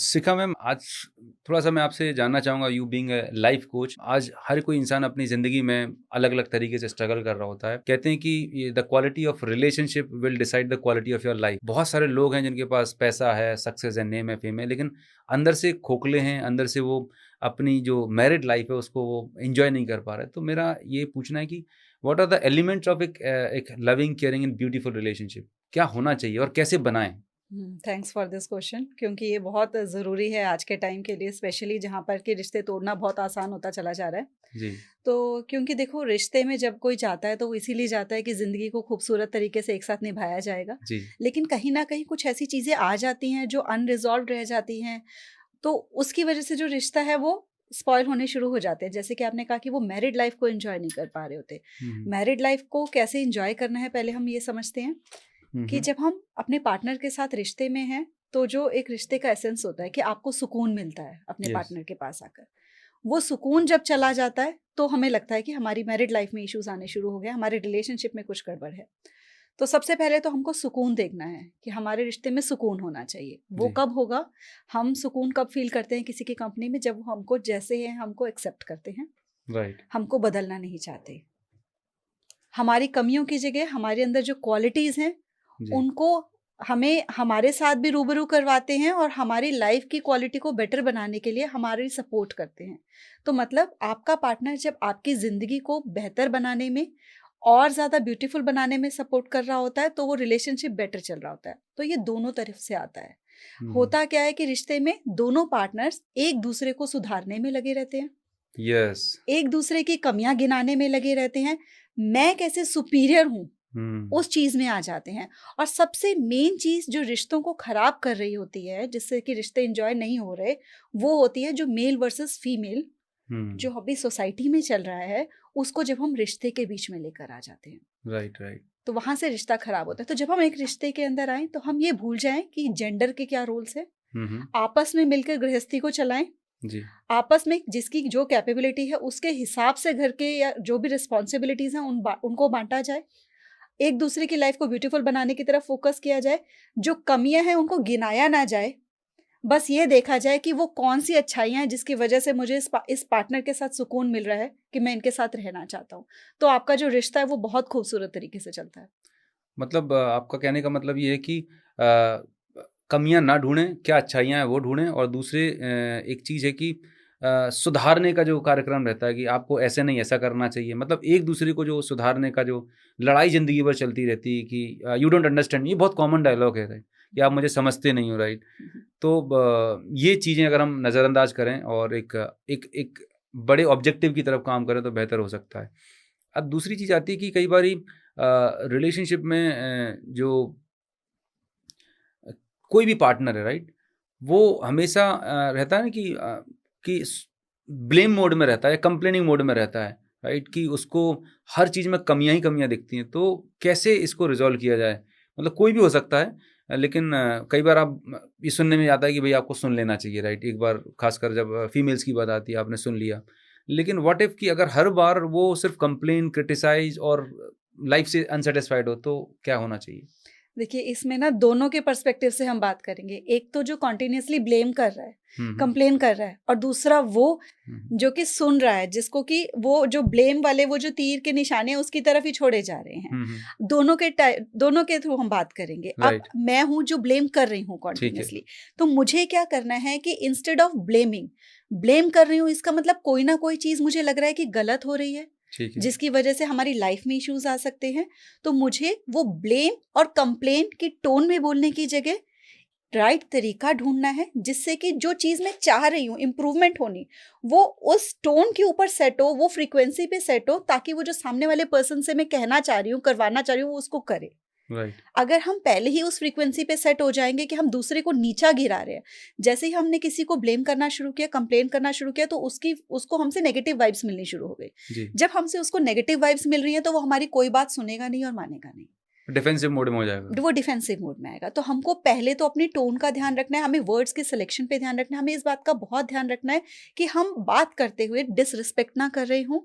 शिखा ma'am, आज थोड़ा-सा मैं आपसे जानना चाहूँगा, you being a life coach, आज हर कोई इंसान अपनी ज़िंदगी में अलग-अलग तरीके से स्ट्रगल कर रहा होता है। कहते हैं कि ये the quality of relationship will decide the quality of your life. बहुत सारे लोग हैं जिनके पास पैसा है, सक्सेस है, नेम है, फेम है, लेकिन अंदर से खोखले हैं, अंदर से वो अपनी जो मैरिड लाइफ है उसको वो एन्जॉय नहीं कर पा रहे। तो मेरा ये पूछना है कि what are the elements of एक loving, caring and beautiful relationship? क्या होना चाहिए और कैसे बनाएँ? थैंक्स फॉर दिस क्वेश्चन, क्योंकि ये बहुत ज़रूरी है आज के टाइम के लिए, स्पेशली जहाँ पर कि रिश्ते तोड़ना बहुत आसान होता चला जा रहा है। जी, तो क्योंकि देखो, रिश्ते में जब कोई जाता है तो वो इसीलिए जाता है कि ज़िंदगी को खूबसूरत तरीके से एक साथ निभाया जाएगा। जी। लेकिन कहीं न कहीं कुछ ऐसी चीज़ें आ जाती हैं जो अनरिज़ॉल्व्ड रह जाती हैं, तो उसकी वजह से जो रिश्ता है वो स्पॉइल होने शुरू हो जाते हैं। जैसे कि आपने कहा कि वो मैरिड लाइफ़ को एन्जॉय नहीं कर पा रहे होते। हुँ, हुँ। मैरिड लाइफ़ को कैसे एन्जॉय करना है, पहले हम ये समझते हैं हुँ, कि हुँ। जब हम अपने पार्टनर के साथ रिश्ते में हैं, तो जो एक रिश्ते का एसेंस होता है कि आपको सुकून मिलता है अपने येस। पार्टनर के पास आकर। वो सुकून जब चला जाता है, तो हमें लगता है कि हमारी मैरिड लाइफ में इश्यूज़ आने शुरू हो गए, हमारे रिलेशनशिप में कुछ गड़बड़ है। तो सबसे पहले तो हमको सुकून देखना है कि हमारे रिश्ते में सुकून होना चाहिए। वो जी, कब होगा? हम सुकून कब फ़ील करते हैं किसी की कंपनी में? जब वो हमको जैसे हैं हमको एक्सेप्ट करते हैं, राइट। हमको बदलना नहीं चाहते। हमारी कमियों की जगह हमारे अंदर जो क्वालिटीज़ हैं, जी, उनको हमें हमारे साथ भी रूबरू करवाते हैं और हमारी लाइफ की क्वालिटी को बेटर बनाने के लिए हमारी सपोर्ट करते हैं। तो मतलब आपका पार्टनर जब आपकी ज़िंदगी को बेहतर बनाने में और ज़्यादा ब्यूटीफुल बनाने में सपोर्ट कर रहा होता है, तो वो रिलेशनशिप बेटर चल रहा होता है। तो ये दोनों तरफ से आता है। हुँ, हुँ। होता क्या है कि रिश्ते में दोनों पार्टनर्स एक दूसरे को सुधारने में लगे रहते हैं। यस। एक दूसरे की कमियाँ गिनाने में लगे रहते हैं। मैं कैसे सुपीरियर हूँ, हुँ, उस चीज़ में आ जाते हैं। और सबसे मेन चीज़ जो रिश्तों को खराब कर रही होती है, जिससे कि रिश्ते एन्जॉय नहीं हो रहे, वो होती है जो मेल वर्सेस फीमेल, हुँ। जो अभी सोसाइटी में चल रहा है, उसको जब हम रिश्ते के बीच में लेकर आ जाते हैं, राइट, राइट। तो वहाँ से रिश्ता खराब होता है। तो जब हम एक रिश्ते के अंदर आएँ, तो हम ये भूल जाएँ कि जेंडर के क्या रोल्स हैं, हुँ, हुँ। आपस में मिलकर गृहस्थी को चलाएँ, जी, आपस में जिसकी जो कैपेबिलिटी है, उसके हिसाब से घर के या जो भी रिस्पॉन्सिबिलिटीज़ हैं, उनको बाँटा जाए। एक दूसरे की लाइफ को ब्यूटीफुल बनाने की तरफ फोकस किया जाए। जो कमियाँ हैं उनको गिनाया ना जाए। बस ये देखा जाए कि वो कौन-सी अच्छाइयाँ हैं जिसकी वजह से मुझे इस पार्टनर के साथ सुकून मिल रहा है कि मैं इनके साथ रहना चाहता हूँ। तो आपका जो रिश्ता है वो बहुत खूबसूरत तरीके से चलता है। मतलब आपका कहने का मतलब ये है कि कमियाँ ना ढूँढें, क्या अच्छाइयाँ हैं वो ढूँढें, और दूसरे एक चीज़ है कि सुधारने का जो कार्यक्रम रहता है कि आपको ऐसे नहीं, ऐसा करना चाहिए। मतलब एक-दूसरे को जो सुधारने का जो लड़ाई ज़िंदगी भर चलती रहती है कि यू डोंट अंडरस्टैंड, ये बहुत कॉमन डायलॉग है, राइट? कि आप मुझे समझते नहीं हो, राइट? हुँ, हुँ। तो ये चीज़ें अगर हम नज़रअंदाज करें और एक एक एक बड़े ऑब्जेक्टिव की तरफ काम करें तो बेहतर हो सकता है। अब दूसरी चीज़ आती है कि कई बारी रिलेशनशिप में जो अ, कोई भी पार्टनर है, राइट? वो हमेशा रहता है ना कि ब्लेम मोड में रहता है, कंप्लेनिंग मोड में रहता है, राइट? कि उसको हर चीज़ में कमियाँ ही कमियाँ दिखती हैं। तो कैसे इसको रिज़ॉल्व किया जाए? मतलब कोई भी हो सकता है, लेकिन कई बार ये सुनने में आता है कि भई आपको सुन लेना चाहिए, राइट? एक बार ख़ासकर जब फीमेल्स की बात आती है, आपने सुन लिया। लेकिन व्हाट इफ कि अगर हर बार वो सिर्फ़ कंप्लेन, क्रिटिसाइज़ और लाइफ़ से अनसैटिस्फाइड हो, तो क्या होना चाहिए? देखिए, इसमें ना दोनों के पर्सपेक्टिव से हम बात करेंगे। एक तो जो कंटीन्यूअसली ब्लेम कर रहा है, हुँ, हुँ। कंप्लेन कर रहा है, और दूसरा वो हुँ, हुँ। जो कि सुन रहा है, जिसको कि वो जो ब्लेम वाले वो जो तीर के निशाने हैं उसकी तरफ ही छोड़े जा रहे हैं। हुँ, हुँ। दोनों के थ्रू हम बात करेंगे। अब राइट, मैं हूँ जो ब्लेम कर रही हूँ ठीक है। कंटीन्यूअसली, तो मुझे क्या करना है कि इंस्टेड ऑफ ब्लेमिंग, ब्लेम कर रही हूँ इसका मतलब कोई ना कोई चीज़ मुझे लग रहा है कि गलत हो रही है, ठीक है। जिसकी वजह से हमारी लाइफ में इश्यूज़ आ सकते हैं। तो मुझे वो ब्लेम और कंप्लेन की टोन में बोलने की जगह राइट तरीका ढूँढना है, जिससे कि जो चीज़ मैं चाह रही हूँ इम्प्रूवमेंट होनी, वो उस टोन के ऊपर सेट हो, वो फ्रीक्वेंसी पे सेट हो, ताकि वो जो सामने वाले पर्सन से मैं कहना चाह रही हूँ, करवाना चाह रही हूँ, वो उसको करे। राइट, अगर हम पहले ही उस फ्रीक्वेंसी पे सेट हो जाएँगे कि हम दूसरे को नीचा गिरा रहे हैं, जैसे ही हमने किसी को ब्लेम करना शुरू किया, कंप्लेन करना शुरू किया, तो उसको हमसे नेगेटिव वाइब्स मिलनी शुरू हो गई। जी। जब हमसे उसको नेगेटिव वाइब्स मिल रही हैं, तो वो हमारी कोई बात सुनेगा नहीं और मानेगा नहीं। डिफेंसिव मोड में हो जाएगा। वो डिफेंसिव मोड में आएगा। तो हमको पहले तो अपनी टोन का ध्यान रखना है, हमें वर्ड्स के सिलेक्शन पे ध्यान रखना है, हमें इस बात का बहुत ध्यान रखना है कि हम बात करते हुए डिसरिस्पेक्ट ना कर रहे हों,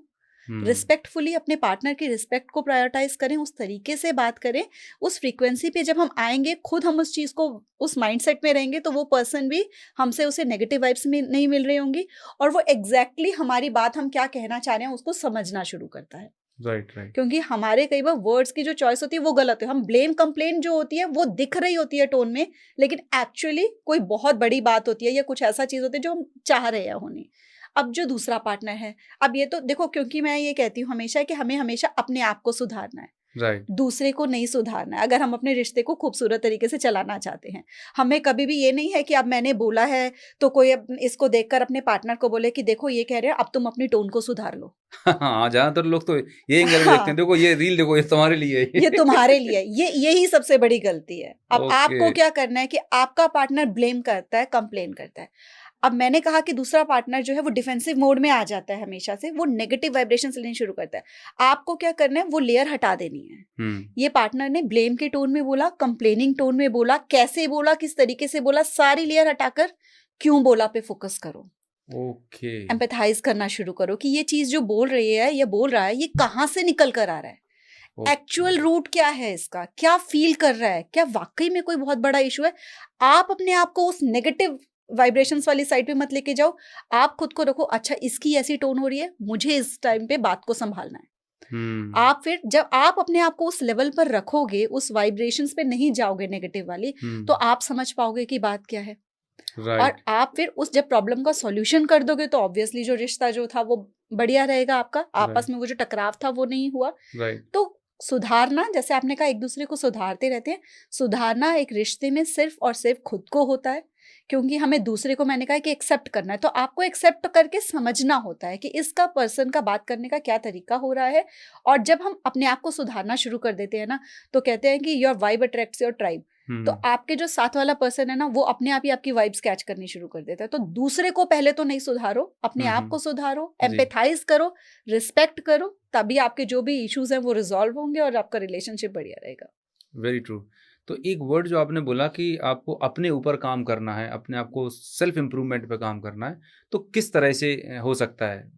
रिस्पेक्टफुली अपने पार्टनर की रिस्पेक्ट को प्रायोरिटाइज करें, उस तरीके से बात करें, उस फ्रीक्वेंसी पे जब हम आएंगे, खुद हम उस चीज़ को उस माइंडसेट में रहेंगे, तो वो पर्सन भी हमसे उसे नेगेटिव वाइब्स में नहीं मिल रही होंगी और वो एग्जैक्टली हमारी बात हम क्या कहना चाह रहे हैं उसको समझना शुरू करता है। Right right. क्योंकि हमारे कई बार वर्ड्स की जो चॉइस होती है वो गलत है, हम ब्लेम कंप्लेन जो होती है वो दिख रही होती है टोन में, लेकिन एक्चुअली कोई बहुत बड़ी बात होती है या कुछ ऐसा चीज होती है जो हम चाह रहे हैं होनी। अब जो दूसरा पार्टनर है, अब ये तो देखो, क्योंकि मैं ये कहती हूँ हमेशा कि हमें हमेशा अपने आप को सुधारना है, राइट। दूसरे को नहीं सुधारना है। अगर हम अपने रिश्ते को खूबसूरत तरीके से चलाना चाहते हैं, हमें कभी भी ये नहीं है कि अब मैंने बोला है तो कोई अब इसको देखकर अपने पार्टनर को बोले कि देखो ये कह रहे हैं, अब तुम अपनी टोन को सुधार लो। हाँ, ज्यादातर लोग तो ये एंगल में देखते हैं, देखो ये रील देखो, ये तुम्हारे लिए है। ये तुम्हारे लिए, यही सबसे बड़ी गलती है। अब ओके। आपको क्या करना है कि आपका पार्टनर ब्लेम करता है, कंप्लेन करता है। अब मैंने कहा कि दूसरा पार्टनर जो है वो डिफेंसिव मोड में आ जाता है, हमेशा से वो नेगेटिव वाइब्रेशंस लेनी शुरू करता है। आपको क्या करना है, वो लेयर हटा देनी है। ये पार्टनर ने ब्लेम के टोन में बोला, कंप्लेनिंग टोन में बोला, कैसे बोला, किस तरीके से बोला, सारी लेयर हटाकर क्यों बोला पे फोकस करो। ओके। एम्पैथाइज करना शुरू करो कि ये चीज जो बोल रही है, ये बोल रहा है, ये कहाँ से निकल कर आ रहा है, एक्चुअल रूट क्या है इसका, क्या फील कर रहा है, क्या वाकई में कोई बहुत बड़ा इशू है। आप अपने आप को उस नेगेटिव वाइब्रेशंस वाली साइड पे मत लेके जाओ, आप खुद को रखो, अच्छा इसकी ऐसी टोन हो रही है, मुझे इस टाइम पे बात को संभालना है। आप फिर जब आप अपने आप को उस लेवल पर रखोगे, उस वाइब्रेशंस पे नहीं जाओगे नेगेटिव वाली, तो आप समझ पाओगे कि बात क्या है। और आप फिर उस जब प्रॉब्लम का सॉल्यूशन कर दोगे तो ऑब्वियसली जो रिश्ता जो था वो बढ़िया रहेगा आपका, आपस में वो जो टकराव था वो नहीं हुआ। तो सुधारना, जैसे आपने कहा एक दूसरे को सुधारते रहते हैं, सुधारना एक रिश्ते में सिर्फ और सिर्फ खुद को होता है, क्योंकि हमें दूसरे को, मैंने कहा कि एक्सेप्ट करना है, तो आपको एक्सेप्ट करके समझना होता है कि इसका पर्सन का बात करने का क्या तरीका हो रहा है। और जब हम अपने आप को सुधारना शुरू कर देते हैं ना, तो कहते हैं कि your vibe attracts your tribe. तो आपके जो साथ वाला पर्सन है ना, वो अपने आप ही आपकी वाइब्स कैच करनी शुरू कर देता है। तो दूसरे को पहले तो नहीं सुधारो, अपने आप को सुधारो, एम्पैथाइज करो, रिस्पेक्ट करो, तभी आपके जो भी इश्यूज हैं वो रिजॉल्व होंगे और आपका रिलेशनशिप बढ़िया रहेगा। Very true. तो एक वर्ड जो आपने बोला कि आपको अपने ऊपर काम करना है, अपने आप को सेल्फ इम्प्रूवमेंट पे काम करना है, तो किस तरह से हो सकता है,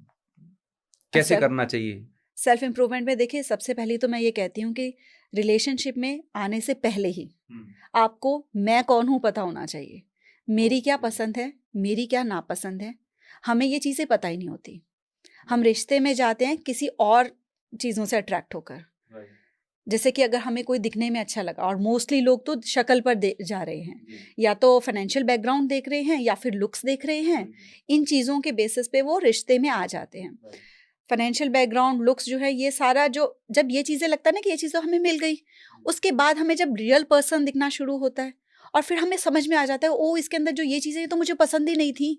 कैसे करना चाहिए? सेल्फ इम्प्रूवमेंट में देखिए, सबसे पहले तो मैं ये कहती हूँ कि रिलेशनशिप में आने से पहले ही आपको मैं कौन हूँ पता होना चाहिए। मेरी क्या पसंद है, मेरी क्या नापसंद है, हमें ये चीज़ें पता ही नहीं होती। हम रिश्ते में जाते हैं किसी और चीज़ों से अट्रैक्ट होकर। जैसे कि अगर हमें कोई दिखने में अच्छा लगा, और मोस्टली लोग तो शक्ल पर जा रहे हैं, या तो फाइनेंशियल बैकग्राउंड देख रहे हैं या फिर लुक्स देख रहे हैं, इन चीज़ों के बेसिस पे वो रिश्ते में आ जाते हैं। फाइनेंशियल बैकग्राउंड, लुक्स जो है, ये सारा जो, जब ये चीज़ें लगता है ना कि ये चीज़ तो हमें मिल गई, उसके बाद हमें जब रियल पर्सन दिखना शुरू होता है और फिर हमें समझ में आ जाता है, ओ इसके अंदर जो ये चीज़ें, ये तो मुझे पसंद ही नहीं थी,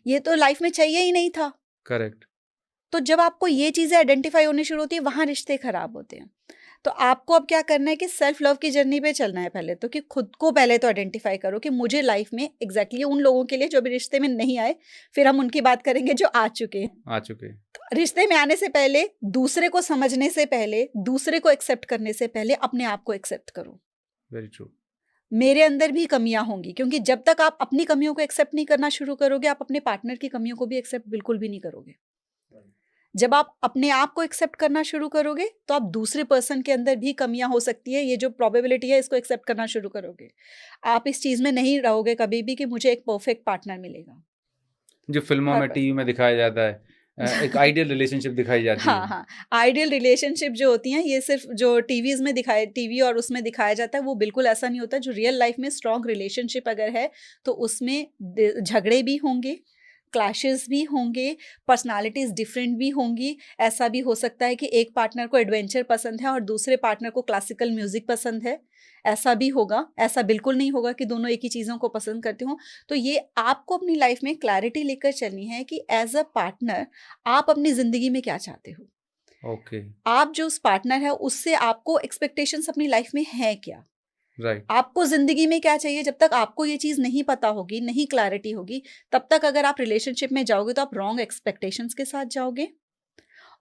ये तो लाइफ में चाहिए ही नहीं था। करेक्ट। तो जब आपको ये चीज़ें आइडेंटिफाई होनी शुरू होती है, वहाँ रिश्ते खराब होते हैं। तो आपको अब क्या करना है कि सेल्फ लव की जर्नी पे चलना है पहले तो, कि खुद को पहले तो आइडेंटिफाई करो कि मुझे लाइफ में एग्जैक्टली उन लोगों के लिए जो भी रिश्ते में नहीं आए, फिर हम उनकी बात करेंगे जो आ चुके हैं। तो रिश्ते में आने से पहले, दूसरे को समझने से पहले, दूसरे को एक्सेप्ट करने से पहले अपने आप को एक्सेप्ट करो। Very true. मेरे अंदर भी कमियां होंगी, क्योंकि जब तक आप अपनी कमियों को एक्सेप्ट नहीं करना शुरू करोगे, आप अपने पार्टनर की कमियों को भी एक्सेप्ट बिल्कुल भी नहीं करोगे। जब आप अपने आप को एक्सेप्ट करना शुरू करोगे तो आप दूसरे पर्सन के अंदर भी कमियां हो सकती है, ये जो प्रोबेबिलिटी है, इसको एक्सेप्ट करना शुरू करोगे। आप इस चीज़ में नहीं रहोगे कभी भी कि मुझे एक परफेक्ट पार्टनर मिलेगा, जो फिल्मों में, टीवी में दिखाया जाता है, एक आइडियल रिलेशनशिप दिखाई जाती है। हाँ, आइडियल रिलेशनशिप जो होती हैं, ये सिर्फ जो टीवी और उसमें दिखाया जाता है, वो बिल्कुल ऐसा नहीं होता। जो रियल लाइफ में स्ट्रॉन्ग रिलेशनशिप अगर है तो उसमें झगड़े भी होंगे, क्लैशेस भी होंगे, पर्सनालिटीज़ डिफरेंट भी होंगी। ऐसा भी हो सकता है कि एक पार्टनर को एडवेंचर पसंद है और दूसरे पार्टनर को क्लासिकल म्यूज़िक पसंद है, ऐसा भी होगा। ऐसा बिल्कुल नहीं होगा कि दोनों एक ही चीज़ों को पसंद करते हों। तो ये आपको अपनी लाइफ में क्लैरिटी लेकर चलनी है कि एज अ पार्टनर आप अपनी ज़िंदगी में क्या चाहते हो। ओके। आप जो उस पार्टनर है उससे आपको एक्सपेक्टेशंस अपनी लाइफ में है क्या, राइट। आपको जिंदगी में क्या चाहिए। जब तक आपको ये चीज नहीं पता होगी, नहीं क्लैरिटी होगी, तब तक अगर आप रिलेशनशिप में जाओगे तो आप रॉन्ग एक्सपेक्टेशंस के साथ जाओगे,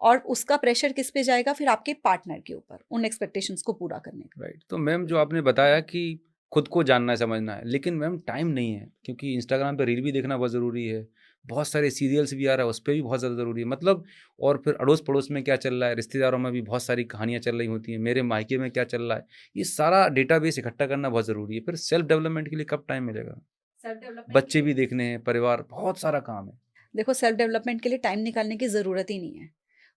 और उसका प्रेशर किस पे जाएगा, फिर आपके पार्टनर के ऊपर, उन एक्सपेक्टेशंस को पूरा करने का। राइट। तो मैम, जो आपने बताया कि खुद को जानना है, समझना है, लेकिन मैम टाइम नहीं है, क्योंकि इंस्टाग्राम पे रील भी देखना बहुत ज़रूरी है, बहुत सारे सीरियल्स भी आ रहा है, उस पे भी बहुत ज़्यादा ज़रूरी है, मतलब और फिर अड़ोस-पड़ोस में क्या चल रहा है, रिश्तेदारों में भी बहुत सारी कहानियाँ चल रही होती हैं, मेरे मायके में क्या चल रहा है, ये सारा डेटाबेस इकट्ठा करना बहुत ज़रूरी है। फिर सेल्फ डेवलपमेंट के लिए कब टाइम मिलेगा? सेल्फ डेवलपमेंट के बच्चे लिए भी देखने हैं, परिवार, बहुत सारा काम है। देखो, सेल्फ डेवलपमेंट के लिए टाइम निकालने की ज़रूरत ही नहीं है।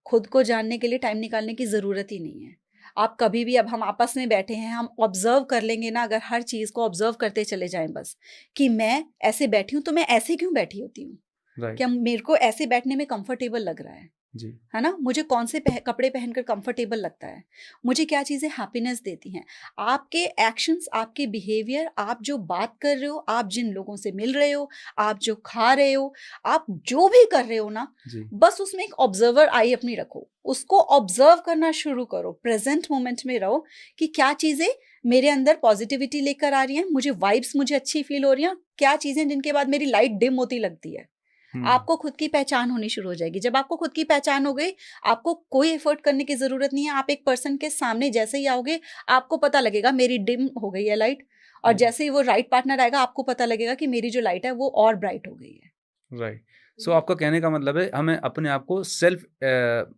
खुद को जानने के लिए टाइम निकालने की ज़रूरत ही नहीं है। आप कभी भी, अब हम आपस में बैठे हैं, हम ऑब्ज़र्व कर लेंगे ना, अगर हर चीज़ को ऑब्ज़र्व करते चले जाएँ बस, कि मैं ऐसे बैठी हूँ, तो मैं ऐसे क्यों बैठी होती हूँ? राइट। क्या मेरे को ऐसे बैठने में कंफर्टेबल लग रहा जी। है ना? मुझे कौन से कपड़े पहनकर कंफर्टेबल लगता है? मुझे क्या चीज़ें हैप्पीनेस देती हैं? आपके एक्शंस, आपके बिहेवियर, आप जो बात कर रहे हो, आप जिन लोगों से मिल रहे हो, आप जो खा रहे हो, आप जो भी कर रहे हो ना, जी। बस उसमें एक ऑब्जर्वर आई अपनी रखो। उसको ऑब्जर्व करना शुरू करो, प्रेज़ेंट मोमेंट में रहो कि क्या चीज़ें मेरे अंदर पॉजिटिविटी लेकर आ रही हैं, मुझे वाइब्स मुझे अच्छी फ़ील हो रही हैं, क्या चीज़ें जिनके बाद मेरी लाइट डिम होती लगती है। हुँ। आपको खुद की पहचान होनी शुरू हो जाएगी। जब आपको खुद की पहचान हो गई, आपको कोई एफर्ट करने की ज़रूरत नहीं है। आप एक पर्सन के सामने जैसे ही आओगे, आपको पता लगेगा मेरी डिम हो गई है लाइट, और हुँ। जैसे ही वो राइट पार्टनर आएगा, आपको पता लगेगा कि मेरी जो लाइट है वो और ब्राइट हो गई है। राइट। सो आपका कहने का मतलब है हमें अपने आप को सेल्फ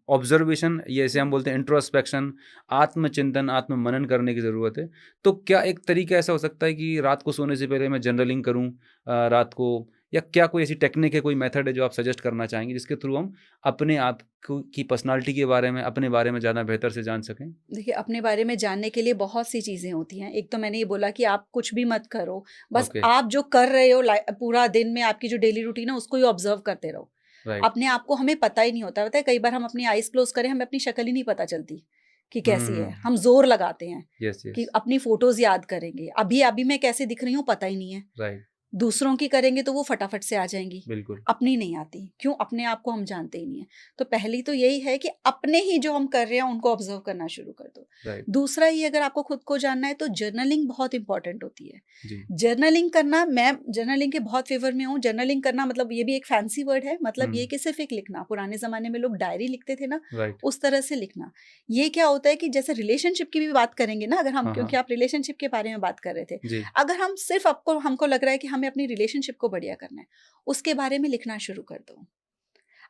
ऑब्जर्वेशन, जैसे हम बोलते हैं इंट्रोस्पेक्शन, आत्मचिंतन, आत्म-मनन करने की ज़रूरत है। तो क्या एक तरीका ऐसा हो सकता है कि रात को सोने से पहले मैं जर्नलिंग करूँ रात को, या क्या कोई ऐसी टेक्निक है, कोई मेथड है जो आप सजेस्ट करना चाहेंगे जिसके थ्रू हम अपने आप को की पर्सनैलिटी के बारे में, अपने बारे में ज़्यादा बेहतर से जान सकें? देखिए, अपने बारे में जानने के लिए बहुत सी चीज़ें होती हैं। एक तो मैंने ये बोला कि आप कुछ भी मत करो, बस ओके। आप जो कर रहे हो पूरा दिन में, आपकी जो डेली रूटीन है उसको ही ऑब्जर्व करते रहो। राइट। अपने आप को हमें पता ही नहीं होता। पता है, कई बार हम अपनी आईज़ क्लोज़ करें, हमें अपनी शक्ल ही नहीं पता चलती कि कैसी है। हुँ। हम ज़ोर लगाते हैं यस, कि यस। अपनी फ़ोटोज़ याद करेंगे। अभी-अभी मैं कैसे दिख रही हूँ पता ही नहीं है। राइट। दूसरों की करेंगे तो वो फटाफट से आ जाएँगी, बिल्कुल। अपनी नहीं आती। क्यों? अपने आप को हम जानते ही नहीं हैं। तो पहली तो यही है कि अपने ही जो हम कर रहे हैं उनको ऑब्ज़र्व करना शुरू कर दो। राइट। दूसरा ये, अगर आपको खुद को जानना है तो जर्नलिंग बहुत इम्पोर्टेंट होती है। जी। जर्नलिंग करना, मैं जर्नलिंग के बहुत फ़ेवर में हूँ। जर्नलिंग करना मतलब ये भी एक फैंसी वर्ड है, मतलब ये हुँ। कि सिर्फ़ एक लिखना। पुराने ज़माने में लोग डायरी लिखते थे ना, राइट। उस तरह से लिखना। ये क्या होता है कि जैसे रिलेशनशिप की भी बात करेंगे ना, अगर हम, हाँ, क्योंकि हाँ। आप रिलेशनशिप के बारे में बात कर रहे थे। जी। अगर हम सिर्फ़ आपको हमको लग रहा है कि हमें अपनी रिलेशनशिप को बढ़िया करना है, उसके बारे में लिखना शुरू कर दो।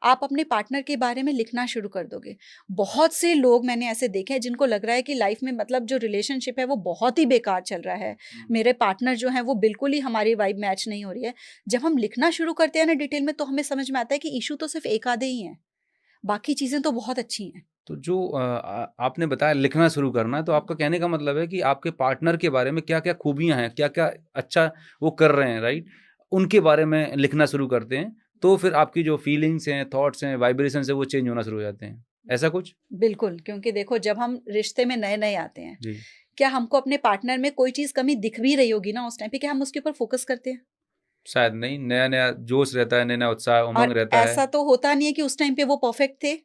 आप अपने पार्टनर के बारे में लिखना शुरू कर दोगे। बहुत से लोग मैंने ऐसे देखे हैं जिनको लग रहा है कि लाइफ़ में, मतलब जो रिलेशनशिप है वो बहुत ही बेकार चल रहा है। मेरे पार्टनर जो हैं वो बिल्कुल ही हमारी वाइब मैच नहीं हो रही है। जब हम लिखना शुरू करते हैं ना डिटेल में, तो हमें समझ में आता है कि इश्यू तो सिर्फ़ एक आधे ही हैं। बाकी चीज़ें तो बहुत अच्छी हैं। तो जो आपने बताया लिखना शुरू करना है, तो आपका कहने का मतलब है कि आपके पार्टनर के बारे में क्या-क्या खूबियाँ हैं, क्या-क्या अच्छा वो कर रहे हैं, राइट? उनके बारे में लिखना शुरू करते हैं, तो फिर आपकी जो फीलिंग्स हैं, थॉट्स हैं, वाइब्रेशंस हैं, वो चेंज होना शुरू हो जाते हैं। ऐसा कुछ? बिल्कुल, क्योंकि देखो, जब हम रिश्ते में नए-नए आते हैं, जी। क्या हमको अपने पार्टनर में कोई चीज़ कमी दिख भी रही होगी ना उस टाइम पे, क्या हम उसके ऊपर फ़ोकस करते हैं? शायद नहीं, नया-नया जोश रहता है, नया-नया उत्साह, और उमंग रहता है। ऐसा तो होता नहीं है कि उस टाइम पे वो परफेक्ट थे,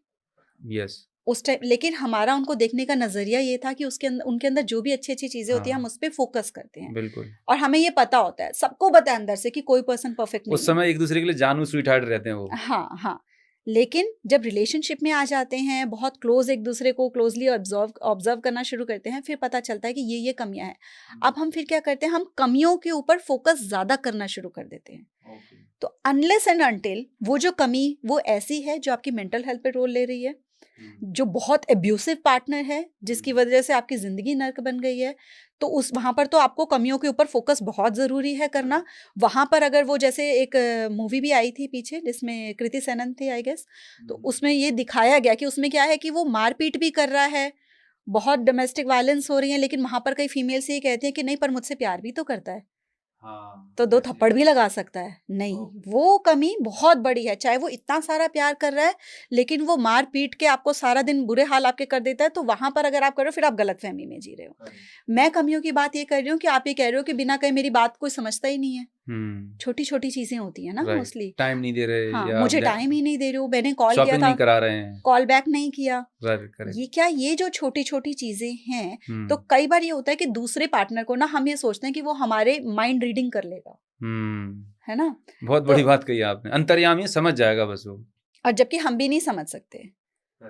यस। उस टाइम, लेकिन हमारा उनको देखने का नज़रिया ये था कि उनके अंदर जो भी अच्छी-अच्छी चीज़ें होती हैं, हम हाँ, उस पे फ़ोकस करते हैं। बिल्कुल। और हमें ये पता होता है, सबको पता है अंदर से कि कोई पर्सन परफेक्ट उस नहीं है। समय एक-दूसरे के लिए जानू स्वीट-हार्ट रहते हैं वो। हाँ, हाँ। लेकिन जब रिलेशनशिप में आ जाते हैं, बहुत क्लोज़, एक-दूसरे को क्लोज़ली ऑब्ज़र्व ऑब्ज़र्व करना शुरू करते हैं, फिर पता चलता है कि ये कमियाँ हैं। अब हम फिर क्या करते हैं, हम कमियों के ऊपर फ़ोकस ज़्यादा करना शुरू कर देते हैं। ओके। तो अनलेस एंड अनटिल वो जो कमी वो ऐसी है जो आपकी मेंटल हेल्थ पे रोल ले रही है, जो बहुत एब्यूसिव पार्टनर है, जिसकी वजह से आपकी ज़िंदगी नर्क बन गई है, तो उस वहाँ पर तो आपको कमियों के ऊपर फ़ोकस बहुत ज़रूरी है करना। वहाँ पर अगर वो, जैसे एक मूवी भी आई थी पीछे जिसमें कृति सेनन थी आई गेस, तो उसमें ये दिखाया गया कि उसमें क्या है कि वो मार-पीट भी कर रहा है, बहुत डोमेस्टिक वायलेंस हो रही है, लेकिन वहाँ पर कई फीमेल्स ये कहती हैं कि नहीं, पर मुझसे प्यार भी तो करता है। हाँ, तो 2 यस, थप्पड़ यस। भी लगा सकता है। नहीं, ओके। वो कमी बहुत बड़ी है। चाहे वो इतना सारा प्यार कर रहा है, लेकिन वो मार-पीट के आपको सारा दिन बुरे हाल आपके कर देता है, तो वहाँ पर अगर आप कर रहे हो, फिर आप गलतफ़हमी में जी रहे हो। करेक्ट। मैं कमियों की बात ये कर रही हूँ कि आप ये कह रहे हो कि बिना कहे मेरी बात कोई समझता ही नहीं है। हुँ। छोटी-छोटी चीज़ें होती हैं ना राइट। मोस्टली। टाइम नहीं दे रहे हाँ, या मुझे टाइम ही नहीं दे रहे हो, मैंने कॉल किया शॉपिंग था, नहीं करा रहे हैं। कॉल बैक नहीं किया। Right, correct. ये जो छोटी-छोटी चीज़ें हैं, तो हुँ, कई बार ये होता है कि दूसरे पार्टनर को ना हम ये सोचते हैं कि वो हमारे माइंड रीडिंग कर लेगा, हुँ। है ना? बहुत तो बड़ी बात कही आपने। अंतर्यामी है, समझ जाएगा बस वो। और जबकि हम भी नहीं समझ सकते।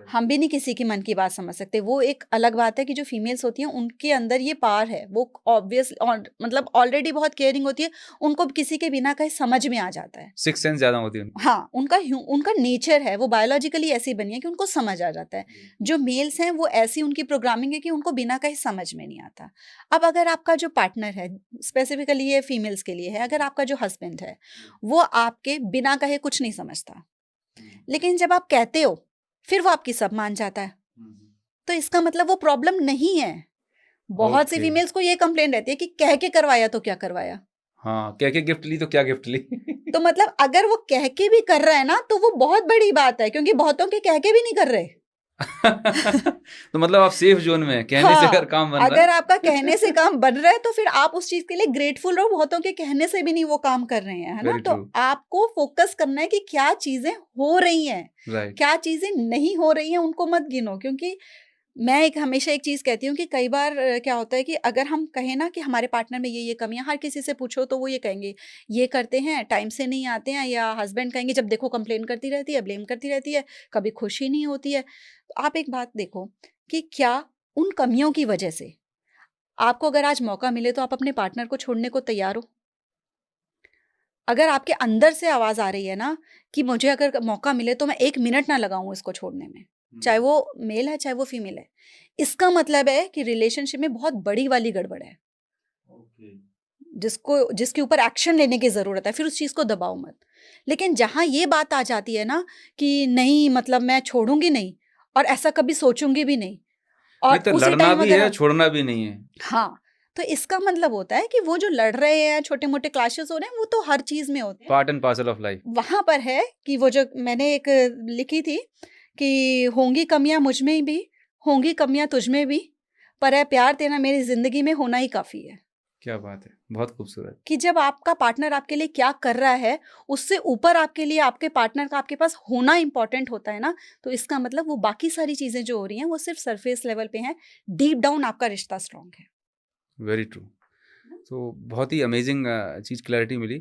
हम भी नहीं किसी की मन की बात समझ सकते। वो एक अलग बात है कि जो फीमेल्स होती हैं उनके अंदर ये पावर है, वो ऑब्वियस मतलब ऑलरेडी बहुत केयरिंग होती है, उनको किसी के बिना कहे समझ में आ जाता है। सिक्स सेंस ज़्यादा होती है उनकी। हाँ, उनका नेचर है, वो बायोलॉजिकली ऐसी बनी है कि उनको समझ आ जाता है। जो मेल्स हैं वो ऐसी उनकी प्रोग्रामिंग है कि उनको बिना कहे समझ में नहीं आता। अब अगर आपका जो पार्टनर है, स्पेसिफिकली ये फीमेल्स के लिए है, अगर आपका जो हस्बैंड है वो आपके बिना कहे कुछ नहीं समझता, लेकिन जब आप कहते हो फिर वो आपकी सब मान जाता है, तो इसका मतलब वो प्रॉब्लम नहीं है। बहुत सी ओके। फीमेल्स को ये कंप्लेंट रहती है कि कह के करवाया तो क्या करवाया। हाँ, कह के गिफ्ट ली तो क्या गिफ्ट ली। तो मतलब अगर वो कह के भी कर रहा है ना तो वो बहुत बड़ी बात है, क्योंकि बहुतों के कह के भी नहीं कर रहे। तो मतलब आप सेफ जोन में हैं, कहने से हाँ, अगर काम बन रहा अगर है। आपका कहने से काम बन रहा है तो फिर आप उस चीज के लिए ग्रेटफुल रहो। बहुतों के कहने से भी नहीं वो काम कर रहे हैं, है ना। वेरी तो ट्रू। आपको फोकस करना है कि क्या चीजें हो रही हैं, राइट। क्या चीजें नहीं हो रही हैं, उनको मत गिनो। क्योंकि मैं हमेशा एक चीज़ कहती हूँ कि कई बार क्या होता है कि अगर हम कहें ना कि हमारे पार्टनर में ये कमियाँ, हर किसी से पूछो तो वो ये कहेंगे, ये करते हैं, टाइम से नहीं आते हैं, या हस्बैंड कहेंगे जब देखो कंप्लेन करती रहती है, ब्लेम करती रहती है, कभी खुश ही नहीं होती है। तो आप एक बात देखो कि क्या उन कमियों की वजह से आपको अगर आज मौका मिले तो आप अपने पार्टनर को छोड़ने को तैयार हो? अगर आपके अंदर से आवाज़ आ रही है ना कि मुझे अगर मौका मिले तो मैं 1 मिनट ना लगाऊँ इसको छोड़ने में, चाहे वो मेल है, चाहे वो फीमेल है, इसका मतलब है कि रिलेशनशिप में बहुत बड़ी वाली गड़बड़ है, जिसके ऊपर एक्शन लेने की ज़रूरत है। फिर उस चीज़ को दबाओ मत। लेकिन जहाँ ये बात आ जाती है ना कि नहीं मतलब मैं छोड़ूँगी नहीं और ऐसा कभी सोचूँगी भी नहीं, नहीं और तो उसी लड़ना टाइम भी अगर है, आप छोड़ना भी नहीं है। हाँ, तो इसका मतलब होता है कि वो जो लड़ रहे हैं, छोटे-मोटे क्लैशेस हो रहे हैं, वो तो हर चीज़ में होते हैं। Part and parcel of life. वहाँ पर है कि वो जो मैंने एक लिखी थी कि होंगी कमियाँ मुझ में भी, होंगी कमियाँ तुझ में भी, पर है प्यार तेरा मेरी ज़िंदगी में होना ही काफ़ी है। क्या बात है, बहुत खूबसूरत। कि जब आपका पार्टनर आपके लिए क्या कर रहा है, उससे ऊपर आपके लिए आपके पार्टनर का आपके पास होना इम्पोर्टेंट होता है ना, तो इसका मतलब वो बाकी सारी चीज़ें जो हो रही हैं, वो सिर्फ़ सरफेस लेवल पे हैं, डीप डाउन आपका रिश्ता स्ट्रॉन्ग है। Very true. तो बहुत ही अमेजिंग चीज़ क्लैरिटी मिली।